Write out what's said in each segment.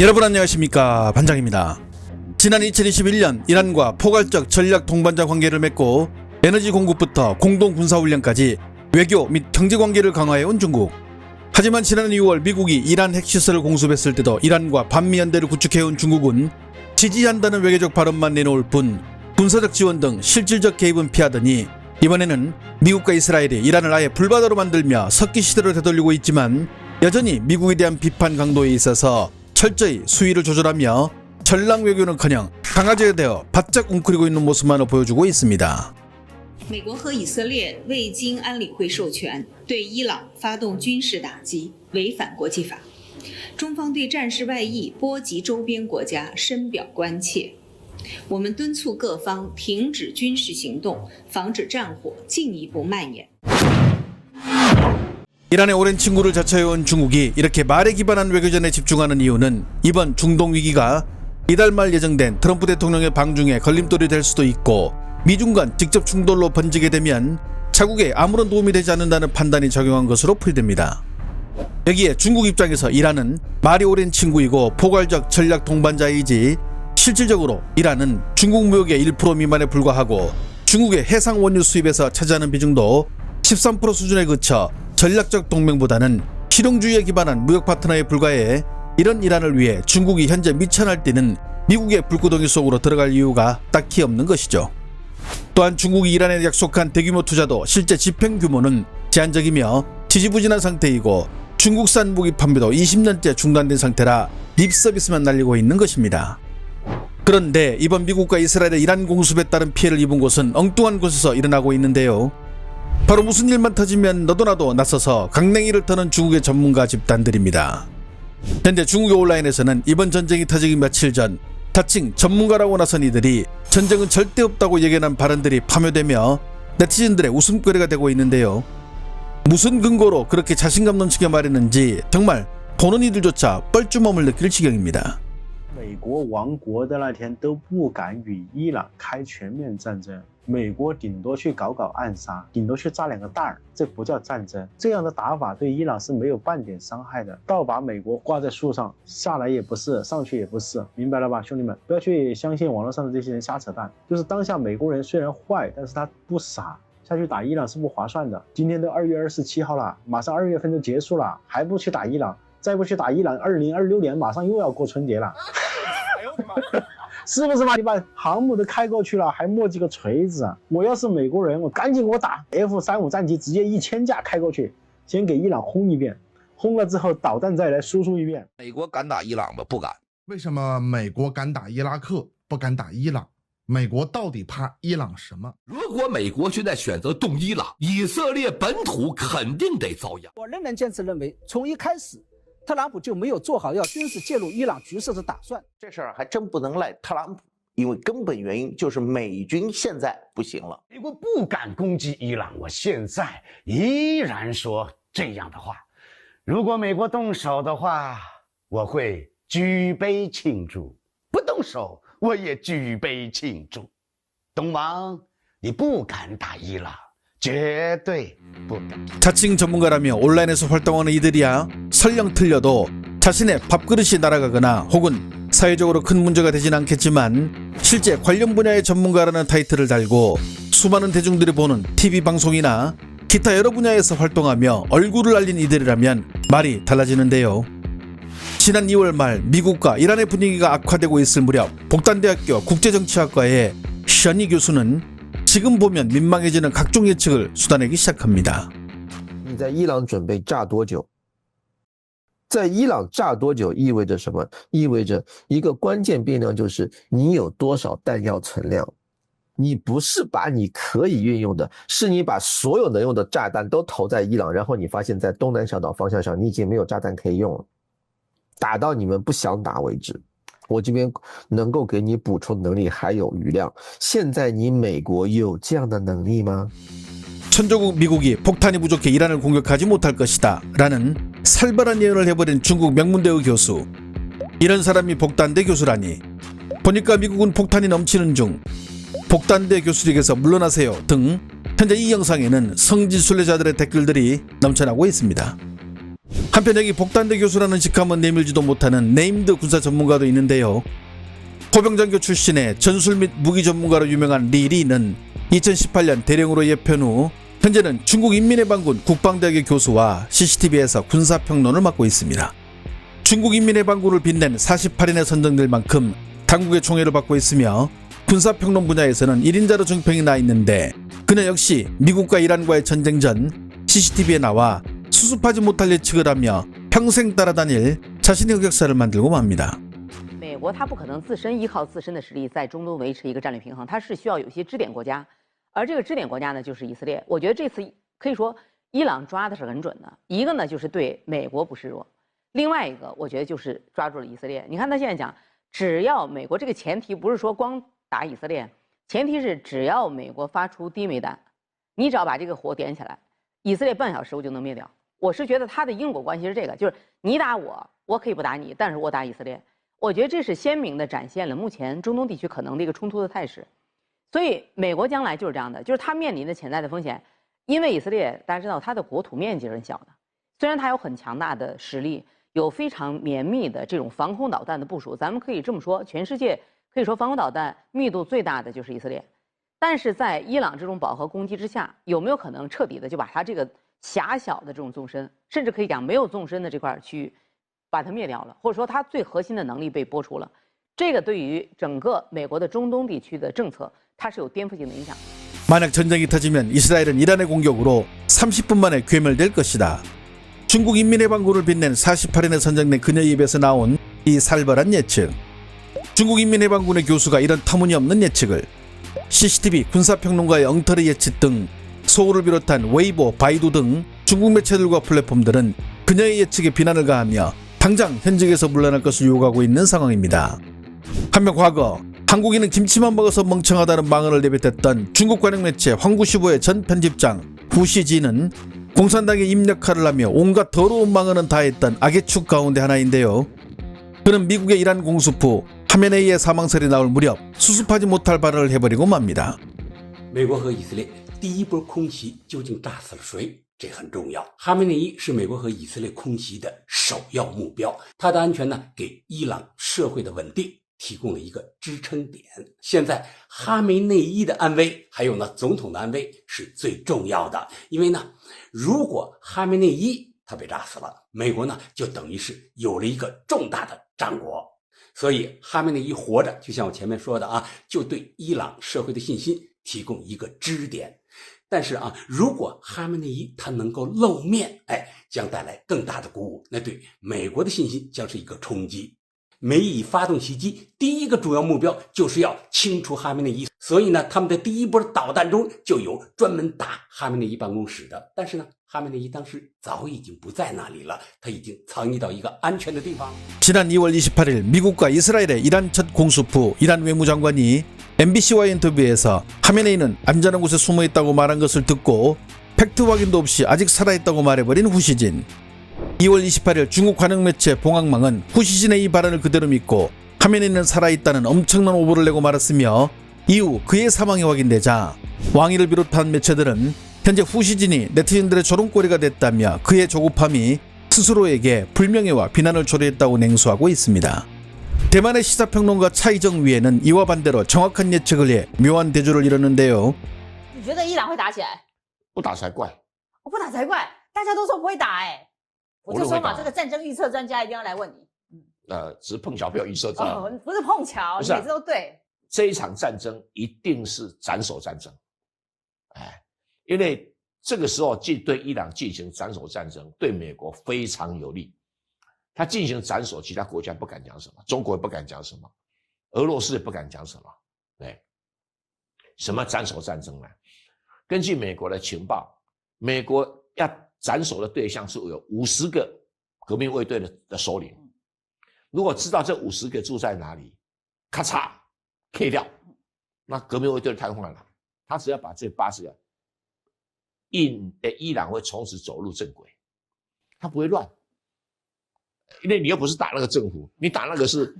여러분 안녕하십니까, 반장입니다. 지난 2021년 이란과 포괄적 전략 동반자 관계를 맺고 에너지 공급부터 공동 군사훈련까지 외교 및 경제관계를 강화해온 중국. 하지만 지난 6월 미국이 이란 핵시설을 공습했을 때도 이란과 반미연대를 구축해온 중국은 지지한다는 외교적 발언만 내놓을 뿐 군사적 지원 등 실질적 개입은 피하더니 이번에는 미국과 이스라엘이 이란을 아예 불바다로 만들며 석기 시대로 되돌리고 있지만 여전히 미국에 대한 비판 강도에 있어서 철저히 수위를 조절하며 전략 외교는커녕 강아지가 되어 바짝 웅크리고 있는 모습만을 보여주고 있습니다. 美国和以色列未经安理会授权对伊朗发动军事打击，违反国际法。中方对战事外溢波及周边国家深表关切。我们敦促各方停止军事行动，防止战火进一步蔓延。 이란의 오랜 친구를 자처해온 중국이 이렇게 말에 기반한 외교전에 집중하는 이유는 이번 중동 위기가 이달 말 예정된 트럼프 대통령의 방중에 걸림돌이 될 수도 있고 미중 간 직접 충돌로 번지게 되면 자국에 아무런 도움이 되지 않는다는 판단이 적용한 것으로 풀이됩니다. 여기에 중국 입장에서 이란은 말이 오랜 친구이고 포괄적 전략 동반자이지 실질적으로 이란은 중국 무역의 1% 미만에 불과하고 중국의 해상 원유 수입에서 차지하는 비중도 13% 수준에 그쳐 전략적 동맹보다는 실용주의에 기반한 무역 파트너에 불과해 이런 이란을 위해 중국이 현재 미천할 뛰는 미국의 불구덩이 속으로 들어갈 이유가 딱히 없는 것이죠. 또한 중국이 이란에 약속한 대규모 투자도 실제 집행 규모는 제한적이며 지지부진한 상태이고 중국산 무기 판매도 20년째 중단된 상태라 립서비스만 날리고 있는 것입니다. 그런데 이번 미국과 이스라엘의 이란 공습에 따른 피해를 입은 곳은 엉뚱한 곳에서 일어나고 있는데요. 바로 무슨 일만 터지면 너도나도 나서서 강냉이를 터는 중국의 전문가 집단들입니다. 현재 중국의 온라인에서는 이번 전쟁이 터지기 며칠 전 다칭 전문가라고 나선 이들이 전쟁은 절대 없다고 예견한 발언들이 파묘되며 네티즌들의 웃음거리가 되고 있는데요. 무슨 근거로 그렇게 자신감 넘치게 말했는지 정말 보는 이들조차 뻘쭘함을 느낄 지경입니다. 美国亡国的那天都不敢与伊朗开全面战争，美国顶多去搞搞暗杀，顶多去炸2个弹儿，这不叫战争。这样的打法对伊朗是没有半点伤害的，倒把美国挂在树上，下来也不是，上去也不是，明白了吧，兄弟们？不要去相信网络上的这些人瞎扯淡。就是当下美国人虽然坏，但是他不傻。 下去打伊朗是不划算的。今天都2月27号了，马上2月份就结束了，还不去打伊朗，再不去打伊朗，2026年马上又要过春节了，是不是嘛？你把航母都开过去了，还磨几个锤子啊？我要是美国人，我赶紧给我打 F-35战机，直接1000架开过去，先给伊朗轰一遍，轰了之后导弹再来输出一遍。美国敢打伊朗吗？不敢。为什么美国敢打伊拉克，不敢打伊朗？ 美国到底怕伊朗什么？如果美国现在选择动伊朗，以色列本土肯定得遭殃。我仍然坚持认为，从一开始，特朗普就没有做好要军事介入伊朗局势的打算。这事儿还真不能赖特朗普，因为根本原因就是美军现在不行了。美国不敢攻击伊朗，我现在依然说这样的话。如果美国动手的话，我会举杯庆祝；不动手。 我也举杯庆祝，东王，你不敢打伊朗，绝对不敢。 자칭 전문가라며 온라인에서 활동하는 이들이야 설령 틀려도 자신의 밥그릇이 날아가거나 혹은 사회적으로 큰 문제가 되진 않겠지만 실제 관련 분야의 전문가라는 타이틀을 달고 수많은 대중들이 보는 TV 방송이나 기타 여러 분야에서 활동하며 얼굴을 알린 이들이라면 말이 달라지는데요. 지난 2월 말 미국과 이란의 분위기가 악화되고 있을 무렵 복단대학교 국제정치학과의 션이 교수는 지금 보면 민망해지는 각종 예측을 쏟아내기 시작합니다. 你在伊朗准备炸多久？在伊朗炸多久意味着什么？意味着一个关键变量就是你有多少弹药存量。你不是把你可以运用的，是你把所有能用的炸弹都投在伊朗，然后你发现在东南小岛方向上你已经没有炸弹可以用了。 打到你们不想打为止，我这边能够给你补充能力还有余量。现在你美国有这样的能力吗？ 천조국 미국이 폭탄이 부족해 이란을 공격하지 못할 것이다 라는 살벌한 예언을 해버린 중국 명문대의 교수. 이런 사람이 복단대 교수라니. 보니까 미국은 폭탄이 넘치는 중 복단대 교수직에서 물러나세요 등 현재 이 영상에는 성지 순례자들의 댓글들이 넘쳐나고 있습니다. 한편 여기 복단대 교수라는 직함은 내밀지도 못하는 네임드 군사 전문가도 있는데요. 포병장교 출신의 전술 및 무기 전문가로 유명한 리 리는 2018년 대령으로 예편 후 현재는 중국 인민해방군 국방대학의 교수와 CCTV에서 군사평론을 맡고 있습니다. 중국 인민해방군을 빛낸 48인에 선정될 만큼 당국의 총애를 받고 있으며 군사평론 분야에서는 1인자로 정평이 나 있는데 그는 역시 미국과 이란과의 전쟁 전 CCTV에 나와 수습하지 못할 예측을 하며 평생 따라다닐 자신의 흑역사를 만들고 맙니다. 美国它不可能自身依靠自身的实力在中东维持一个战略平衡，它是需要有一些支点国家，而这个支点国家呢就是以色列。我觉得这次可以说伊朗抓的是很准的，一个呢就是对美国不示弱，另外一个我觉得就是抓住了以色列。你看他现在讲，只要美国这个前提不是说光打以色列，前提是只要美国发出低枚弹，你只要把这个火点起来，以色列半小时我就能灭掉。我是觉得它的因果关系是这个，就是你打我，我可以不打你，但是我打以色列。我觉得这是鲜明地展现了目前中东地区可能的一个冲突的态势，所以美国将来就是这样的，就是它面临的潜在的风险，因为以色列大家知道它的国土面积是很小的，虽然它有很强大的实力，有非常绵密的这种防空导弹的部署，咱们可以这么说，全世界可以说防空导弹密度最大的就是以色列，但是在伊朗这种饱和攻击之下，有没有可能彻底的就把它这个狭小的这种纵深，甚至可以讲没有纵深的这块区域把它灭掉了，或者说它最核心的能力被剥除了，这个对于整个美国的中东地区的政策，它是有颠覆性的影响。 만약 전쟁이 터지면 이스라엘은 이란의 공격으로 30분 만에 괴멸될 것이다. 중국 인민해방군을 빛낸 48인에 선정된 그녀의 입에서 나온 이 살벌한 예측. 중국 인민해방군의 교수가 이런 터무니없는 예측을 CCTV, 군사평론가의 엉터리 예측 등 소우를 비롯한 웨이보, 바이두 등 중국 매체들과 플랫폼들은 그녀의 예측에 비난을 가하며 당장 현직에서 물러날 것을 요구하고 있는 상황입니다. 한편 과거 한국인은 김치만 먹어서 멍청하다는 망언을 내뱉었던 중국 관영 매체 황구시보의 전 편집장 후시진은 공산당의 입력할을 하며 온갖 더러운 망언은 다 했던 악의 축 가운데 하나인데요. 그는 미국의 이란 공수부 하메네이의 사망설이 나올 무렵 수습하지 못할 발언을 해버리고 맙니다. 美国和以色列第一波空袭究竟炸死了谁？这很重要。哈梅内伊是美国和以色列空袭的首要目标，他的安全呢，给伊朗社会的稳定提供了一个支撑点。现在哈梅内伊的安危，还有呢总统的安危是最重要的，因为呢，如果哈梅内伊他被炸死了，美国呢就等于是有了一个重大的战果。所以哈梅内伊活着，就像我前面说的啊，就对伊朗社会的信心提供一个支点。但是啊，如果哈梅内伊他能够露面，将带来更大的鼓舞，那对美国的信心将是一个冲击。美以发动袭击，第一个主要目标就是要清除哈梅内伊，所以呢，他们的第一波导弹中就有专门打哈梅内伊办公室的。但是呢，哈梅内伊当时早已经不在那里了，他已经藏匿到一个安全的地方。 지난 2월 28일 미국과 이스라엘의 이란 첫 공수부 이란 외무장관이 MBC와의 인터뷰에서 하메네이는 안전한 곳에 숨어있다고 말한 것을 듣고 팩트 확인도 없이 아직 살아있다고 말해버린 후시진. 2월 28일 중국 관영 매체 봉황망은 후시진의 이 발언을 그대로 믿고 하메네이는 살아있다는 엄청난 오보를 내고 말았으며 이후 그의 사망이 확인되자 왕위를 비롯한 매체들은 현재 후시진이 네티즌들의 조롱거리가 됐다며 그의 조급함이 스스로에게 불명예와 비난을 초래했다고 냉소하고 있습니다. 대만의 시사평론가 차이정 위에는 이와 반대로 정확한 예측을 해 묘한 대조를 이뤘는데요. 你觉得伊朗会打起来？不打才怪！我不打才怪，大家都说不会打我就说嘛，这个战争预测专家一定要来问你。只是碰巧没有预测到，不是碰巧，你每次都对。这一场战争一定是斩首战争，因为这个时候对伊朗进行斩首战争，对美国非常有利。他进行斩首，其他国家不敢讲什么，中国也不敢讲什么，俄罗斯也不敢讲什么。什么斩首战争呢？根据美国的情报，美国要斩首的对象是有50个革命卫队的首领。如果知道这50个住在哪里，咔嚓 K 掉，那革命卫队瘫痪了。他只要把这80个，伊朗会从此走入正轨，他不会乱。因为你又不是打那个政府，你打那个是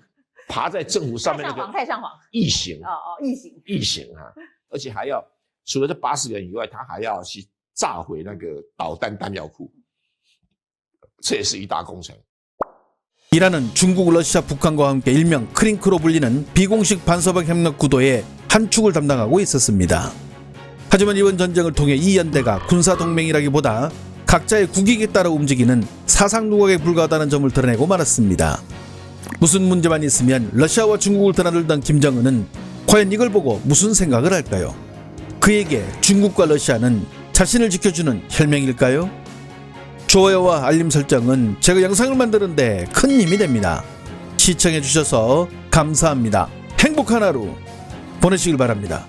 爬在政府上面那个太上皇异形异形啊！而且还要除了这80个人以外，他还要去炸毁那个导弹弹药库。这也是一大工程。 이란은 중국, 러시아, 북한과 함께 일명 크링크로 불리는 비공식 반서방 협력 구도의 한 축을 담당하고 있었습니다. 하지만 이번 전쟁을 통해 이 연대가 군사동맹이라기보다 각자의 국익에 따라 움직이는 사상 누각에 불과하다는 점을 드러내고 말았습니다. 무슨 문제만 있으면 러시아와 중국을 드나들던 김정은은 과연 이걸 보고 무슨 생각을 할까요? 그에게 중국과 러시아는 자신을 지켜주는 혈맹일까요? 좋아요와 알림 설정은 제가 영상을 만드는데 큰 힘이 됩니다. 시청해주셔서 감사합니다. 행복한 하루 보내시길 바랍니다.